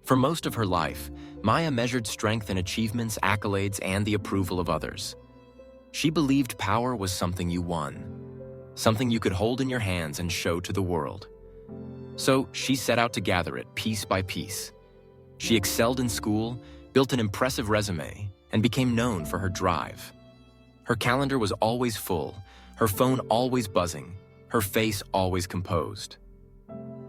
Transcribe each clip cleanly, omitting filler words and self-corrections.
For most of her life, Maya measured strength in achievements, accolades, and the approval of others. She believed power was something you won, something you could hold in your hands and show to the world. So she set out to gather it piece by piece. She excelled in school, built an impressive resume, and became known for her drive. Her calendar was always full, her phone always buzzing, her face always composed.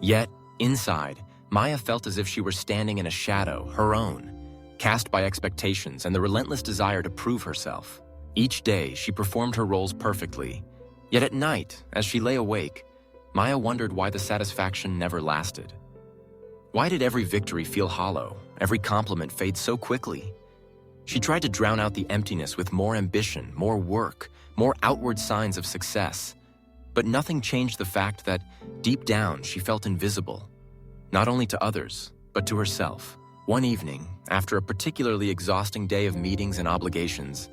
Yet, inside, Maya felt as if she were standing in a shadow, her own, cast by expectations and the relentless desire to prove herself. Each day, she performed her roles perfectly. Yet at night, as she lay awake, Maya wondered why the satisfaction never lasted. Why did every victory feel hollow, every compliment fade so quickly? She tried to drown out the emptiness with more ambition, more work, more outward signs of success. But nothing changed the fact that, deep down, she felt invisible. Not only to others, but to herself. One evening, after a particularly exhausting day of meetings and obligations,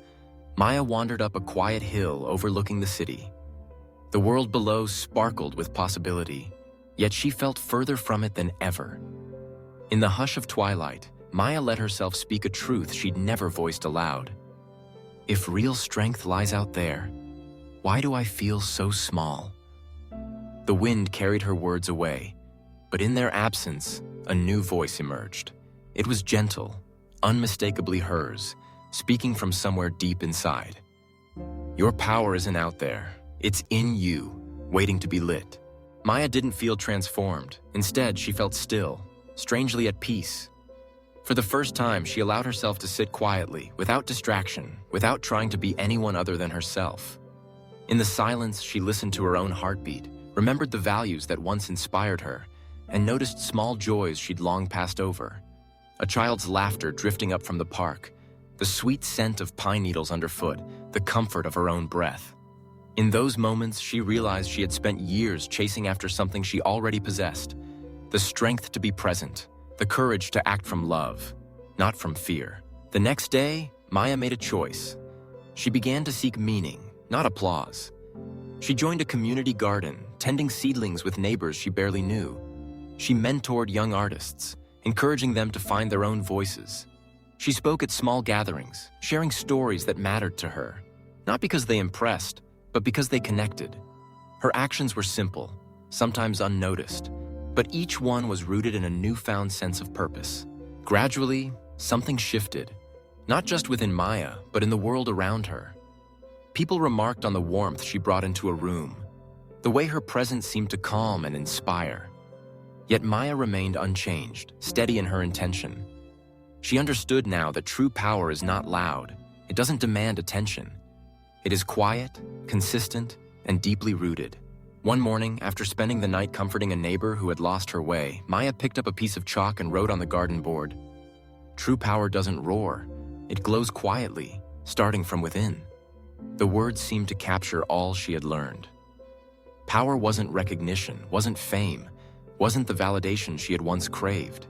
Maya wandered up a quiet hill overlooking the city. The world below sparkled with possibility, yet she felt further from it than ever. In the hush of twilight, Maya let herself speak a truth she'd never voiced aloud. If real strength lies out there, why do I feel so small? The wind carried her words away, but in their absence, a new voice emerged. It was gentle, unmistakably hers, speaking from somewhere deep inside. Your power isn't out there. It's in you, waiting to be lit. Maya didn't feel transformed. Instead, she felt still, strangely at peace. For the first time, she allowed herself to sit quietly, without distraction, without trying to be anyone other than herself. In the silence, she listened to her own heartbeat, remembered the values that once inspired her, and noticed small joys she'd long passed over. A child's laughter drifting up from the park, the sweet scent of pine needles underfoot, the comfort of her own breath. In those moments, she realized she had spent years chasing after something she already possessed: the strength to be present, the courage to act from love, not from fear. The next day, Maya made a choice. She began to seek meaning, not applause. She joined a community garden, tending seedlings with neighbors she barely knew. She mentored young artists, encouraging them to find their own voices. She spoke at small gatherings, sharing stories that mattered to her, not because they impressed, but because they connected. Her actions were simple, sometimes unnoticed, but each one was rooted in a newfound sense of purpose. Gradually, something shifted, not just within Maya, but in the world around her. People remarked on the warmth she brought into a room, the way her presence seemed to calm and inspire. Yet Maya remained unchanged, steady in her intention. She understood now that true power is not loud. It doesn't demand attention. It is quiet, consistent, and deeply rooted. One morning, after spending the night comforting a neighbor who had lost her way, Maya picked up a piece of chalk and wrote on the garden board, "True power doesn't roar. It glows quietly, starting from within." The words seemed to capture all she had learned. Power wasn't recognition, wasn't fame, wasn't the validation she had once craved.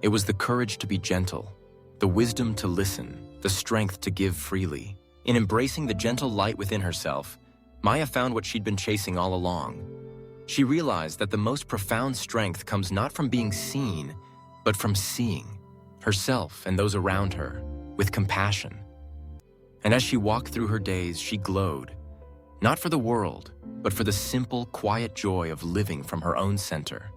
It was the courage to be gentle, the wisdom to listen, the strength to give freely. In embracing the gentle light within herself, Maya found what she'd been chasing all along. She realized that the most profound strength comes not from being seen, but from seeing herself and those around her with compassion. And as she walked through her days, she glowed, not for the world, but for the simple, quiet joy of living from her own center.